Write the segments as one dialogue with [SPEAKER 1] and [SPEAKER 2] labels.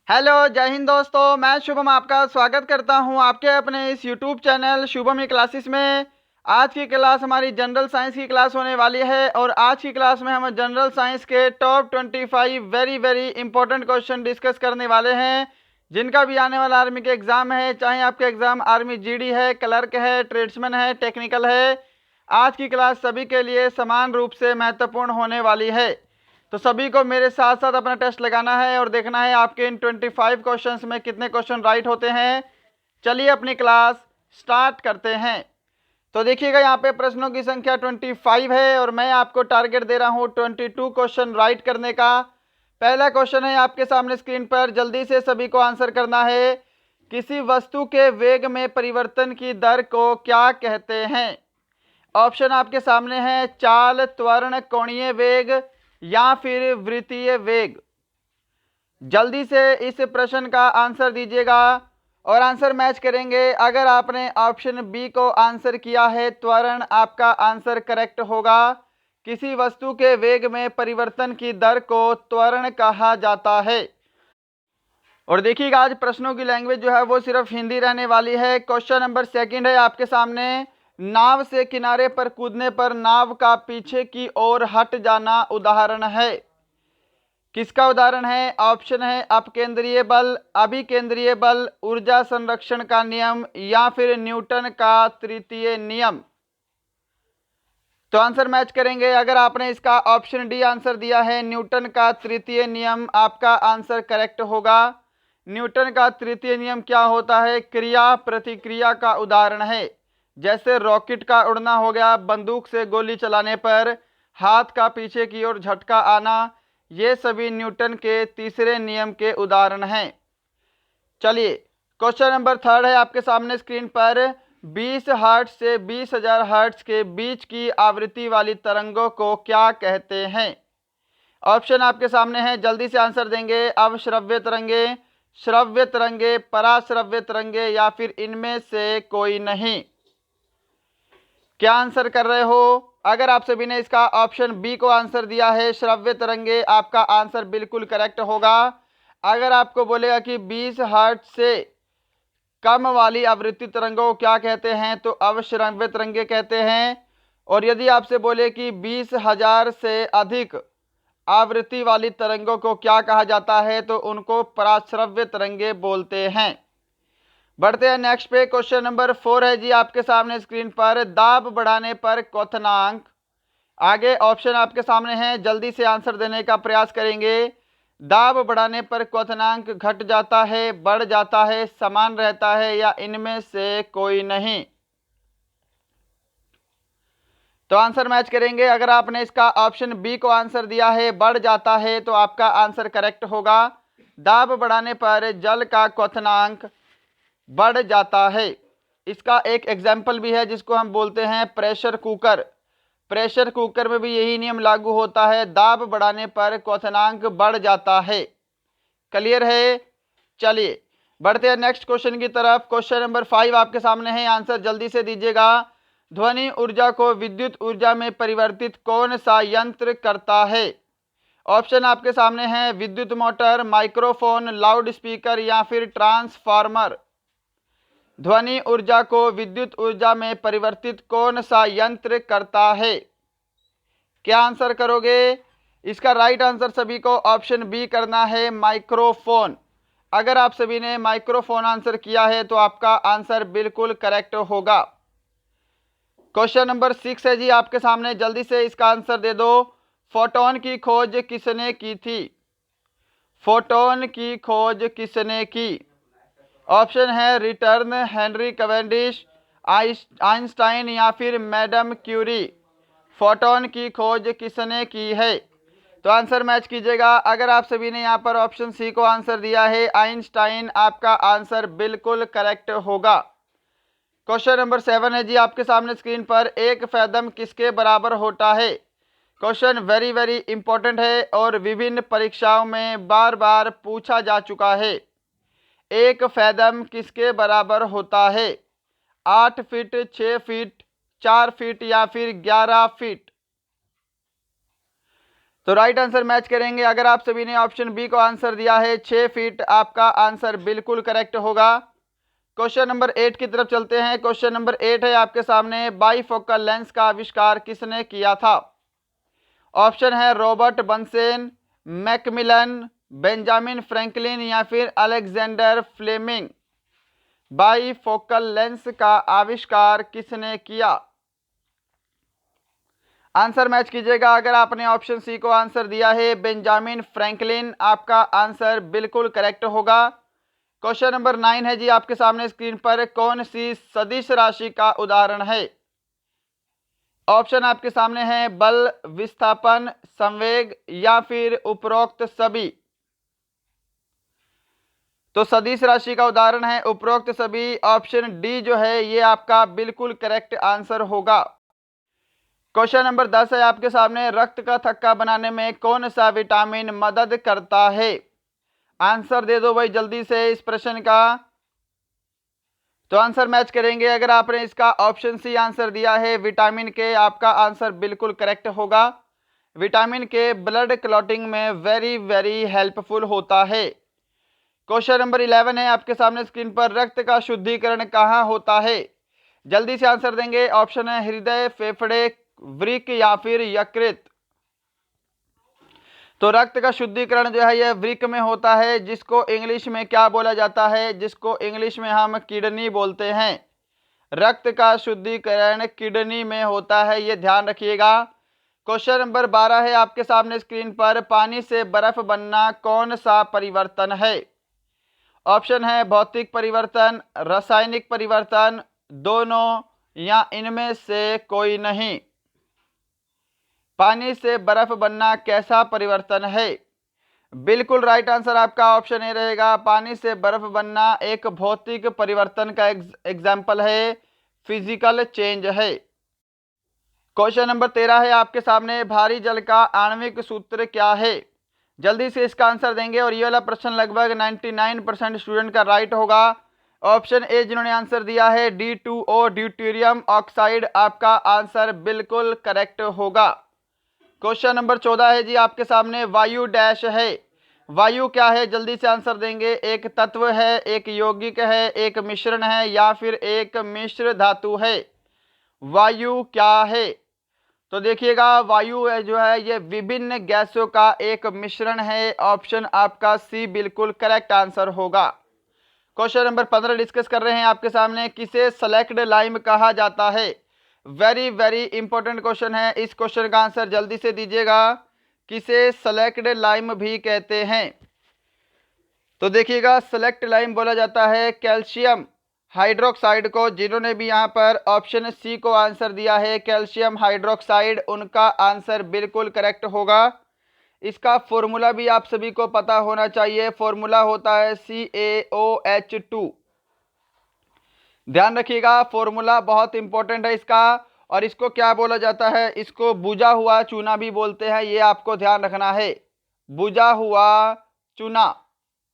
[SPEAKER 1] Hello, जय हिंद दोस्तों। मैं शुभम आपका स्वागत करता हूं आपके अपने इस यूट्यूब चैनल शुभम ई क्लासेस में। आज की क्लास हमारी जनरल साइंस की क्लास होने वाली है और आज की क्लास में हम जनरल साइंस के top 25 very very important question discuss करने वाले हैं, जिनका भी आने वाला आर्मी के एग्ज़ाम है। चाहे आपके एग्ज़ाम आर्मी जीडी है, क्लर्क है, ट्रेड्समैन है, टेक्निकल है, आज की क्लास सभी के लिए समान रूप से महत्वपूर्ण होने वाली है। तो सभी को मेरे साथ साथ अपना टेस्ट लगाना है और देखना है आपके इन 25 क्वेश्चंस में कितने क्वेश्चन राइट होते हैं। चलिए अपनी क्लास स्टार्ट करते हैं। तो देखिएगा, यहाँ पे प्रश्नों की संख्या 25 है और मैं आपको टारगेट दे रहा हूँ 22 क्वेश्चन राइट करने का। पहला क्वेश्चन है आपके सामने स्क्रीन पर, जल्दी से सभी को आंसर करना है। किसी वस्तु के वेग में परिवर्तन की दर को क्या कहते हैं? ऑप्शन आपके सामने है, चाल, त्वरण, कोणीय वेग या फिर वृत्तीय वेग। जल्दी से इस प्रश्न का आंसर दीजिएगा और आंसर मैच करेंगे। अगर आपने ऑप्शन बी को आंसर किया है, त्वरण, आपका आंसर करेक्ट होगा। किसी वस्तु के वेग में परिवर्तन की दर को त्वरण कहा जाता है। और देखिएगा, आज प्रश्नों की लैंग्वेज जो है वो सिर्फ हिंदी रहने वाली है। क्वेश्चन नंबर सेकंड है आपके सामने, नाव से किनारे पर कूदने पर नाव का पीछे की ओर हट जाना उदाहरण है। किसका उदाहरण है? ऑप्शन है अपकेंद्रीय बल, अभिकेंद्रीय बल, ऊर्जा संरक्षण का नियम या फिर न्यूटन का तृतीय नियम। तो आंसर मैच करेंगे। अगर आपने इसका ऑप्शन डी आंसर दिया है, न्यूटन का तृतीय नियम, आपका आंसर करेक्ट होगा। न्यूटन का तृतीय नियम क्या होता है? क्रिया प्रतिक्रिया का उदाहरण है। जैसे रॉकेट का उड़ना हो गया, बंदूक से गोली चलाने पर हाथ का पीछे की ओर झटका आना, ये सभी न्यूटन के तीसरे नियम के उदाहरण हैं। चलिए, क्वेश्चन नंबर थर्ड है आपके सामने स्क्रीन पर, 20 हर्ट्ज से 20,000 हर्ट्ज के बीच की आवृत्ति वाली तरंगों को क्या कहते हैं? ऑप्शन आपके सामने है, जल्दी से आंसर देंगे। अवश्रव्य तरंगे, श्रव्य तरंगे, पराश्रव्य तरंगे या फिर इनमें से कोई नहीं। क्या आंसर कर रहे हो? अगर आप सभी ने इसका ऑप्शन बी को आंसर दिया है, श्रव्य तरंगे, आपका आंसर बिल्कुल करेक्ट होगा। अगर आपको बोलेगा कि 20 हर्ट्ज से कम वाली आवृत्ति तरंगों को क्या कहते हैं, तो अवश्रव्य तरंगे कहते हैं। और यदि आपसे बोले कि 20,000 से अधिक आवृत्ति वाली तरंगों को क्या कहा जाता है, तो उनको पराश्रव्य तरंगे बोलते हैं। बढ़ते हैं नेक्स्ट पे। क्वेश्चन नंबर 4 है जी आपके सामने स्क्रीन पर, दाब बढ़ाने पर क्वथनांक। आगे ऑप्शन आपके सामने है, जल्दी से आंसर देने का प्रयास करेंगे। दाब बढ़ाने पर क्वथनांक घट जाता है, बढ़ जाता है, समान रहता है या इनमें से कोई नहीं। तो आंसर मैच करेंगे। अगर आपने इसका ऑप्शन बी को आंसर दिया है, बढ़ जाता है, तो आपका आंसर करेक्ट होगा। दाब बढ़ाने पर जल का क्वथनांक बढ़ जाता है। इसका एक एग्जाम्पल भी है जिसको हम बोलते हैं प्रेशर कुकर। प्रेशर कुकर में भी यही नियम लागू होता है, दाब बढ़ाने पर क्वथनांक बढ़ जाता है। क्लियर है? चलिए बढ़ते हैं नेक्स्ट क्वेश्चन की तरफ। क्वेश्चन नंबर 5 आपके सामने है, आंसर जल्दी से दीजिएगा। ध्वनि ऊर्जा को विद्युत ऊर्जा में परिवर्तित कौन सा यंत्र करता है? ऑप्शन आपके सामने है, विद्युत मोटर, माइक्रोफोन, लाउड स्पीकर या फिर ट्रांसफार्मर। ध्वनि ऊर्जा को विद्युत ऊर्जा में परिवर्तित कौन सा यंत्र करता है? क्या आंसर करोगे? इसका राइट आंसर सभी को ऑप्शन बी करना है, माइक्रोफोन। अगर आप सभी ने माइक्रोफोन आंसर किया है तो आपका आंसर बिल्कुल करेक्ट होगा। क्वेश्चन नंबर 6 है जी आपके सामने, जल्दी से इसका आंसर दे दो। फोटोन की खोज किसने की थी? फोटोन की खोज किसने की? ऑप्शन है, रिटर्न, हेनरी कैवेंडिश, आइंस्टाइन या फिर मैडम क्यूरी। फोटोन की खोज किसने की है? तो आंसर मैच कीजिएगा। अगर आप सभी ने यहाँ पर ऑप्शन सी को आंसर दिया है, आइंस्टाइन, आपका आंसर बिल्कुल करेक्ट होगा। क्वेश्चन नंबर 7 है जी आपके सामने स्क्रीन पर, एक फैदम किसके बराबर होता है? क्वेश्चन वेरी वेरी इंपॉर्टेंट है और विभिन्न परीक्षाओं में बार बार पूछा जा चुका है। एक फैदम किसके बराबर होता है? 8 फीट, 6 फीट, 4 फीट या फिर 11 फीट। तो राइट आंसर मैच करेंगे। अगर आप सभी ने ऑप्शन बी को आंसर दिया है 6 फीट, आपका आंसर बिल्कुल करेक्ट होगा। क्वेश्चन नंबर 8 की तरफ चलते हैं। क्वेश्चन नंबर 8 है आपके सामने, बाईफोकल लेंस का आविष्कार किसने किया था? ऑप्शन है रॉबर्ट बंसेन, मैकमिलन, बेंजामिन फ्रैंकलिन या फिर अलेक्जेंडर फ्लेमिंग। बाईफोकल लेंस का आविष्कार किसने किया? आंसर मैच कीजिएगा। अगर आपने ऑप्शन सी को आंसर दिया है बेंजामिन फ्रैंकलिन, आपका आंसर बिल्कुल करेक्ट होगा। क्वेश्चन नंबर 9 है जी आपके सामने स्क्रीन पर, कौन सी सदिश राशि का उदाहरण है? ऑप्शन आपके सामने है बल, विस्थापन, संवेग या फिर उपरोक्त सभी। तो सदिश राशि का उदाहरण है उपरोक्त सभी। ऑप्शन डी जो है ये आपका बिल्कुल करेक्ट आंसर होगा। क्वेश्चन नंबर 10 है आपके सामने, रक्त का थक्का बनाने में कौन सा विटामिन मदद करता है? आंसर दे दो भाई जल्दी से इस प्रश्न का। तो आंसर मैच करेंगे। अगर आपने इसका ऑप्शन सी आंसर दिया है विटामिन के, आपका आंसर बिल्कुल करेक्ट होगा। विटामिन के ब्लड क्लॉटिंग में वेरी वेरी हेल्पफुल होता है। क्वेश्चन नंबर 11 है आपके सामने स्क्रीन पर, रक्त का शुद्धिकरण कहाँ होता है? जल्दी से आंसर देंगे। ऑप्शन है हृदय, फेफड़े, वृक्क या फिर यकृत। तो रक्त का शुद्धिकरण जो है यह वृक्क में होता है, जिसको इंग्लिश में क्या बोला जाता है? जिसको इंग्लिश में हम किडनी बोलते हैं। रक्त का शुद्धिकरण किडनी में होता है, ये ध्यान रखिएगा। क्वेश्चन नंबर 12 है आपके सामने स्क्रीन पर, पानी से बर्फ बनना कौन सा परिवर्तन है? ऑप्शन है भौतिक परिवर्तन, रासायनिक परिवर्तन, दोनों या इनमें से कोई नहीं। पानी से बर्फ बनना कैसा परिवर्तन है? बिल्कुल राइट आंसर आपका ऑप्शन ए रहेगा। पानी से बर्फ बनना एक भौतिक परिवर्तन का एग्जाम्पल है, फिजिकल चेंज है। क्वेश्चन नंबर 13 है आपके सामने, भारी जल का आणविक सूत्र क्या है? जल्दी से इसका आंसर देंगे और ये वाला प्रश्न लगभग 99% स्टूडेंट का राइट होगा। ऑप्शन ए जिन्होंने आंसर दिया है D2O ड्यूटेरियम ऑक्साइड, आपका आंसर बिल्कुल करेक्ट होगा। क्वेश्चन नंबर 14 है जी आपके सामने, वायु डैश है। वायु क्या है? जल्दी से आंसर देंगे। एक तत्व है, एक यौगिक है, एक मिश्रण है या फिर एक मिश्र धातु है। वायु क्या है? तो देखिएगा, वायु जो है ये विभिन्न गैसों का एक मिश्रण है। ऑप्शन आपका सी बिल्कुल करेक्ट आंसर होगा। क्वेश्चन नंबर 15 डिस्कस कर रहे हैं आपके सामने, किसे सेलेक्ट लाइम कहा जाता है? वेरी वेरी इंपॉर्टेंट क्वेश्चन है। इस क्वेश्चन का आंसर जल्दी से दीजिएगा। किसे सेलेक्ट लाइम भी कहते हैं? तो देखिएगा, सेलेक्ट लाइम बोला जाता है कैल्शियम हाइड्रोक्साइड को। जिन्होंने भी यहाँ पर ऑप्शन सी को आंसर दिया है कैल्शियम हाइड्रोक्साइड, उनका आंसर बिल्कुल करेक्ट होगा। इसका फॉर्मूला भी आप सभी को पता होना चाहिए। फॉर्मूला होता है CaOH2। ध्यान रखिएगा, फॉर्मूला बहुत इंपॉर्टेंट है इसका। और इसको क्या बोला जाता है? इसको बुझा हुआ चूना भी बोलते हैं, ये आपको ध्यान रखना है। बुझा हुआ चूना,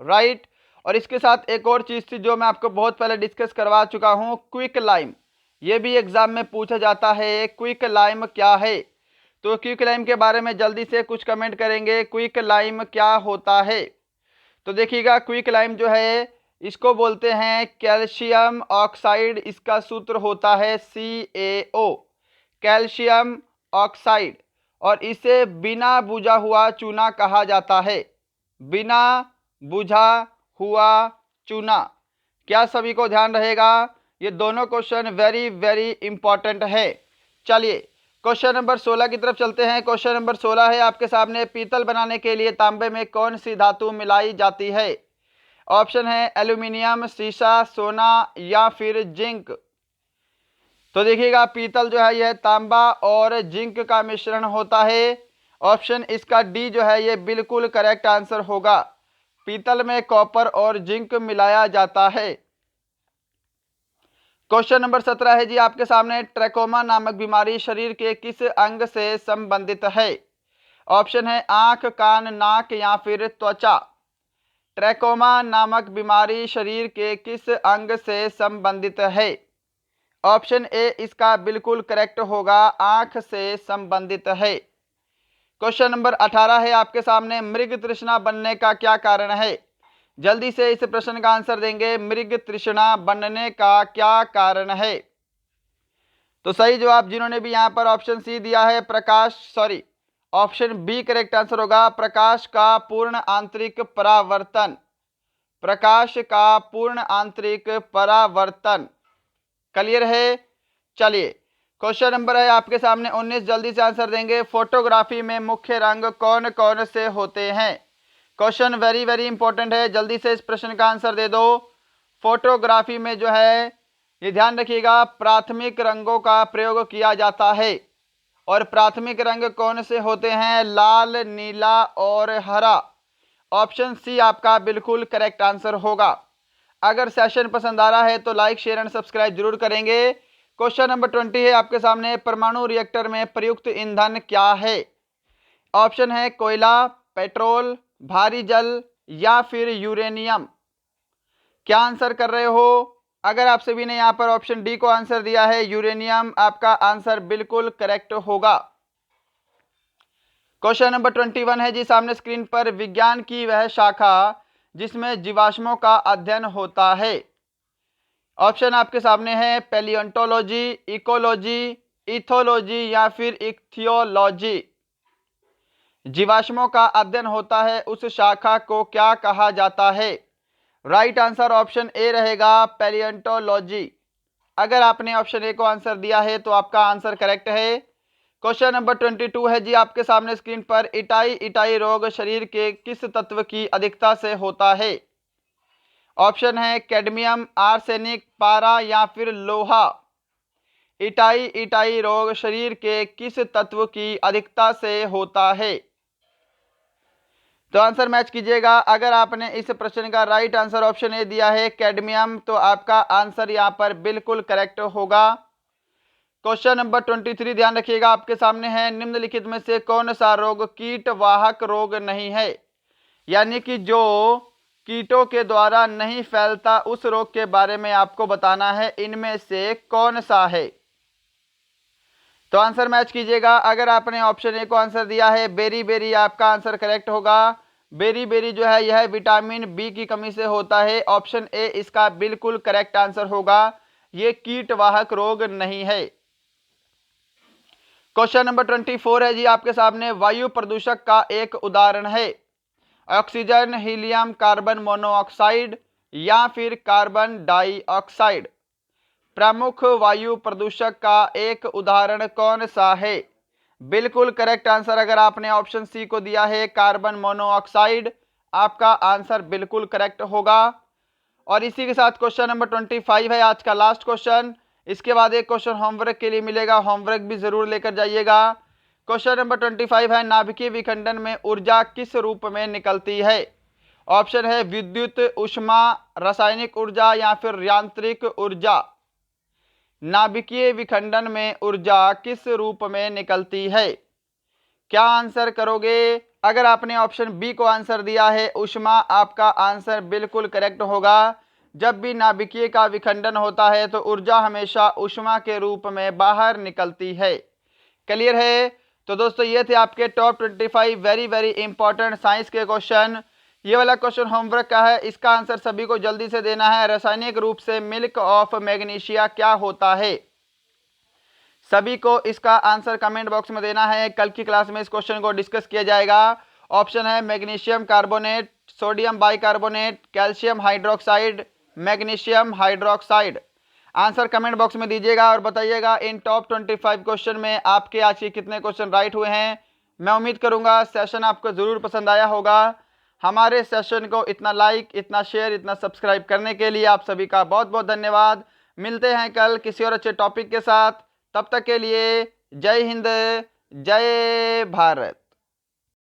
[SPEAKER 1] राइट। और इसके साथ एक और चीज थी जो मैं आपको बहुत पहले डिस्कस करवा चुका हूं, क्विक लाइम। ये भी एग्जाम में पूछा जाता है, क्विक लाइम क्या है? तो क्विक लाइम के बारे में जल्दी से कुछ कमेंट करेंगे, क्विक लाइम क्या होता है? तो देखिएगा, क्विक लाइम जो है इसको बोलते हैं कैल्शियम ऑक्साइड। इसका सूत्र होता है CaO, कैल्शियम ऑक्साइड। और इसे बिना बुझा हुआ चूना कहा जाता है। बिना बुझा हुआ चूना। क्या सभी को ध्यान रहेगा? ये दोनों क्वेश्चन वेरी वेरी इंपॉर्टेंट है। चलिए क्वेश्चन नंबर 16 की तरफ चलते हैं। क्वेश्चन नंबर 16 है आपके सामने, पीतल बनाने के लिए तांबे में कौन सी धातु मिलाई जाती है? ऑप्शन है एल्यूमिनियम, शीशा, सोना या फिर जिंक। तो देखिएगा, पीतल जो है यह तांबा और जिंक का मिश्रण होता है। ऑप्शन इसका डी जो है ये बिल्कुल करेक्ट आंसर होगा। पीतल में कॉपर और जिंक मिलाया जाता है। क्वेश्चन नंबर 17 है जी आपके सामने, ट्रैकोमा नामक बीमारी शरीर के किस अंग से संबंधित है? ऑप्शन है आंख, कान, नाक या फिर त्वचा। ट्रैकोमा नामक बीमारी शरीर के किस अंग से संबंधित है? ऑप्शन ए इसका बिल्कुल करेक्ट होगा, आंख से संबंधित है। क्वेश्चन नंबर 18 है आपके सामने, मृग तृष्णा बनने का क्या कारण है। जल्दी से इस प्रश्न का आंसर देंगे, मृग तृष्णा बनने का क्या कारण है। तो सही जवाब जिन्होंने भी यहां पर ऑप्शन सी दिया है ऑप्शन बी करेक्ट आंसर होगा, प्रकाश का पूर्ण आंतरिक परावर्तन। प्रकाश का पूर्ण आंतरिक परावर्तन। क्लियर है। चलिए क्वेश्चन नंबर है आपके सामने 19, जल्दी से आंसर देंगे। फोटोग्राफी में मुख्य रंग कौन कौन से होते हैं। क्वेश्चन वेरी वेरी इंपॉर्टेंट है, जल्दी से इस प्रश्न का आंसर दे दो। फोटोग्राफी में जो है, ये ध्यान रखिएगा, प्राथमिक रंगों का प्रयोग किया जाता है। और प्राथमिक रंग कौन से होते हैं, लाल, नीला और हरा। ऑप्शन सी आपका बिल्कुल करेक्ट आंसर होगा। अगर सेशन पसंद आ रहा है तो लाइक शेयर एंड सब्सक्राइब जरूर करेंगे। क्वेश्चन नंबर 20 है आपके सामने, परमाणु रिएक्टर में प्रयुक्त ईंधन क्या है। ऑप्शन है कोयला, पेट्रोल, भारी जल या फिर यूरेनियम। क्या आंसर कर रहे हो। अगर आप सभी ने यहां पर ऑप्शन डी को आंसर दिया है, यूरेनियम, आपका आंसर बिल्कुल करेक्ट होगा। क्वेश्चन नंबर 21 है जी सामने स्क्रीन पर, विज्ञान की वह शाखा जिसमें जीवाश्मों का अध्ययन होता है। ऑप्शन आपके सामने है पैलियोंटोलॉजी, इकोलॉजी, इथोलॉजी या फिर इक्थियोलॉजी। जीवाश्मों का अध्ययन होता है, उस शाखा को क्या कहा जाता है। राइट आंसर ऑप्शन ए रहेगा, पैलियोंटोलॉजी। अगर आपने ऑप्शन ए को आंसर दिया है तो आपका आंसर करेक्ट है। क्वेश्चन नंबर 22 है जी आपके सामने स्क्रीन पर, इटाई रोग शरीर के किस तत्व की अधिकता से होता है। ऑप्शन है कैडमियम, आर्सेनिक, पारा या फिर लोहा। इटाई रोग शरीर के किस तत्व की अधिकता से होता है। तो आंसर मैच कीजिएगा। अगर आपने इस प्रश्न का राइट आंसर ऑप्शन ए दिया है कैडमियम, तो आपका आंसर यहां पर बिल्कुल करेक्ट होगा। क्वेश्चन नंबर 23 ध्यान रखिएगा आपके सामने है, निम्नलिखित में से कौन सा रोग कीटवाहक रोग नहीं है। यानी कि जो कीटों के द्वारा नहीं फैलता, उस रोग के बारे में आपको बताना है, इनमें से कौन सा है। तो आंसर मैच कीजिएगा। अगर आपने ऑप्शन ए को आंसर दिया है बेरी, आपका आंसर करेक्ट होगा। बेरी जो है यह विटामिन बी की कमी से होता है। ऑप्शन ए इसका बिल्कुल करेक्ट आंसर होगा, ये कीटवाहक रोग नहीं है। क्वेश्चन नंबर 24 है जी आपके सामने, वायु प्रदूषक का एक उदाहरण है। ऑक्सीजन, हीलियम, कार्बन मोनोऑक्साइड या फिर कार्बन डाइऑक्साइड। प्रमुख वायु प्रदूषक का एक उदाहरण कौन सा है। बिल्कुल करेक्ट आंसर अगर आपने ऑप्शन सी को दिया है कार्बन मोनोऑक्साइड, आपका आंसर बिल्कुल करेक्ट होगा। और इसी के साथ क्वेश्चन नंबर 25 है आज का लास्ट क्वेश्चन। इसके बाद एक क्वेश्चन होमवर्क के लिए मिलेगा, होमवर्क भी जरूर लेकर जाइएगा। क्वेश्चन नंबर 25 है, नाभिकीय विखंडन में ऊर्जा किस रूप में निकलती है। ऑप्शन है विद्युत, ऊष्मा, रासायनिक ऊर्जा या फिर यांत्रिक ऊर्जा। नाभिकीय विखंडन में ऊर्जा किस रूप में निकलती है। क्या आंसर करोगे। अगर आपने ऑप्शन बी को आंसर दिया है ऊष्मा, आपका आंसर बिल्कुल करेक्ट होगा। जब भी नाभिकीय का विखंडन होता है तो ऊर्जा हमेशा ऊष्मा के रूप में बाहर निकलती है। क्लियर है। तो दोस्तों ये थे आपके top 25 very very important science के क्वेश्चन। ये वाला क्वेश्चन होमवर्क का है, इसका आंसर सभी को जल्दी से देना है। रासायनिक रूप से मिल्क ऑफ मैग्नीशिया क्या होता है। सभी को इसका आंसर कमेंट बॉक्स में देना है। कल की क्लास में इस क्वेश्चन को डिस्कस किया जाएगा। ऑप्शन है magnesium carbonate, sodium bicarbonate, calcium hydroxide, magnesium hydroxide. Answer comment box में दीजिएगा और बताइएगा इन टॉप 25 क्वेश्चन में आपके आज के कितने क्वेश्चन राइट हुए हैं। मैं उम्मीद करूंगा सेशन आपको ज़रूर पसंद आया होगा। हमारे सेशन को इतना लाइक, इतना शेयर, इतना सब्सक्राइब करने के लिए आप सभी का बहुत बहुत धन्यवाद। मिलते हैं कल किसी और अच्छे टॉपिक के साथ। तब तक के लिए जय हिंद, जय भारत।